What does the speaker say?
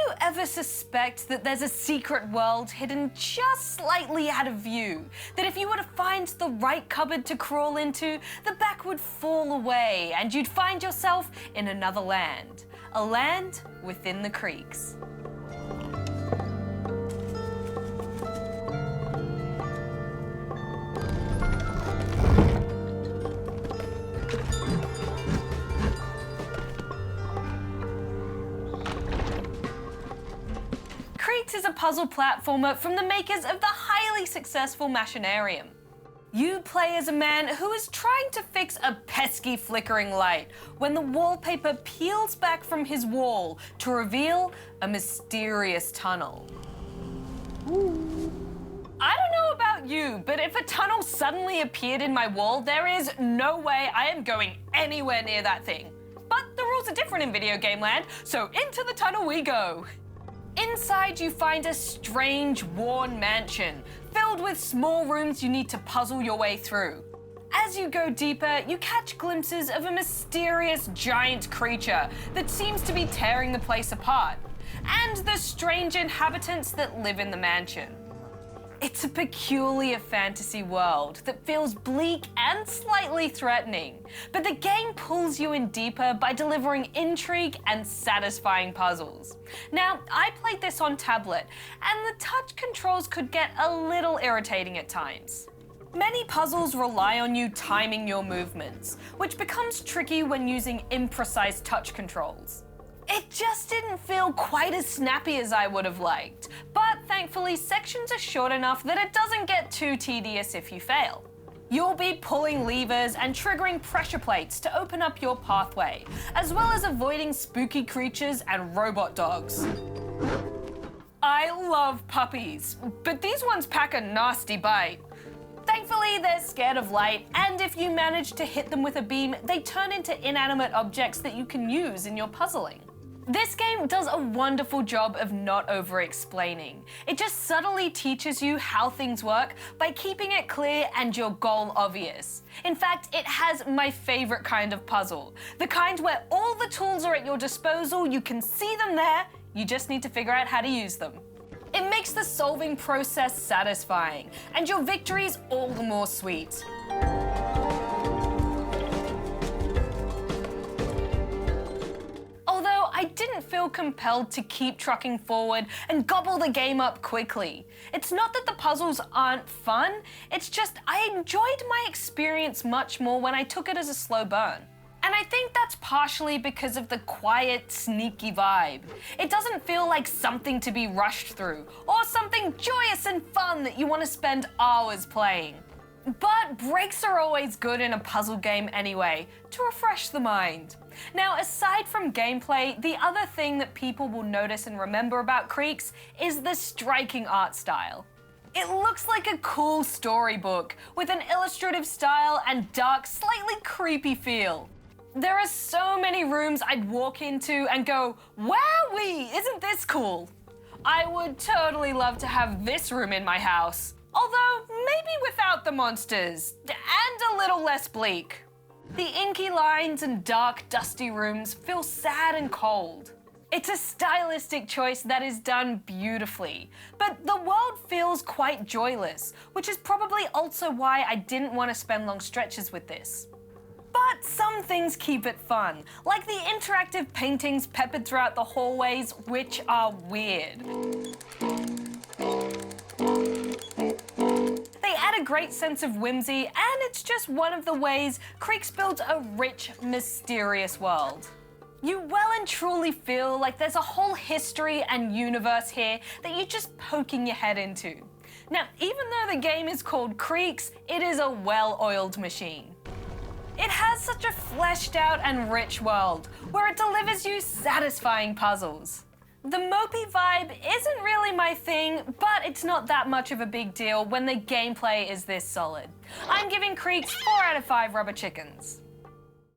you ever suspect that there's a secret world hidden just slightly out of view? That if you were to find the right cupboard to crawl into, the back would fall away and you'd find yourself in another land. A land within the Creaks. Creaks is a puzzle platformer from the makers of the highly successful Machinarium. You play as a man who is trying to fix a pesky flickering light when the wallpaper peels back from his wall to reveal a mysterious tunnel. I don't know about you, but if a tunnel suddenly appeared in my wall, there is no way I am going anywhere near that thing. But the rules are different in video game land, so into the tunnel we go. Inside, you find a strange, worn mansion filled with small rooms you need to puzzle your way through. As you go deeper, you catch glimpses of a mysterious giant creature that seems to be tearing the place apart, and the strange inhabitants that live in the mansion. It's a peculiar fantasy world that feels bleak and slightly threatening, but the game pulls you in deeper by delivering intrigue and satisfying puzzles. Now, I played this on tablet, and the touch controls could get a little irritating at times. Many puzzles rely on you timing your movements, which becomes tricky when using imprecise touch controls. It just didn't feel quite as snappy as I would have liked, but thankfully sections are short enough that it doesn't get too tedious if you fail. You'll be pulling levers and triggering pressure plates to open up your pathway, as well as avoiding spooky creatures and robot dogs. I love puppies, but these ones pack a nasty bite. Thankfully, they're scared of light, and if you manage to hit them with a beam, they turn into inanimate objects that you can use in your puzzling. This game does a wonderful job of not over-explaining. It just subtly teaches you how things work by keeping it clear and your goal obvious. In fact, it has my favorite kind of puzzle. The kind where all the tools are at your disposal, you can see them there, you just need to figure out how to use them. It makes the solving process satisfying, and your victories all the more sweet. I didn't feel compelled to keep trucking forward and gobble the game up quickly. It's not that the puzzles aren't fun, it's just I enjoyed my experience much more when I took it as a slow burn. And I think that's partially because of the quiet, sneaky vibe. It doesn't feel like something to be rushed through, or something joyous and fun that you want to spend hours playing. But breaks are always good in a puzzle game anyway, to refresh the mind. Now, aside from gameplay, the other thing that people will notice and remember about Creaks is the striking art style. It looks like a cool storybook, with an illustrative style and dark, slightly creepy feel. There are so many rooms I'd walk into and go, "Wowee, isn't this cool?" I would totally love to have this room in my house. Although, maybe without the monsters, and a little less bleak. The inky lines and dark, dusty rooms feel sad and cold. It's a stylistic choice that is done beautifully, but the world feels quite joyless, which is probably also why I didn't want to spend long stretches with this. But some things keep it fun, like the interactive paintings peppered throughout the hallways, which are weird. A great sense of whimsy, and it's just one of the ways Creaks builds a rich, mysterious world. You well and truly feel like there's a whole history and universe here that you're just poking your head into. Now, even though the game is called Creaks, it is a well-oiled machine. It has such a fleshed out and rich world, where it delivers you satisfying puzzles. The mopey vibe isn't really my thing, but it's not that much of a big deal when the gameplay is this solid. I'm giving Creaks 4 out of 5 rubber chickens.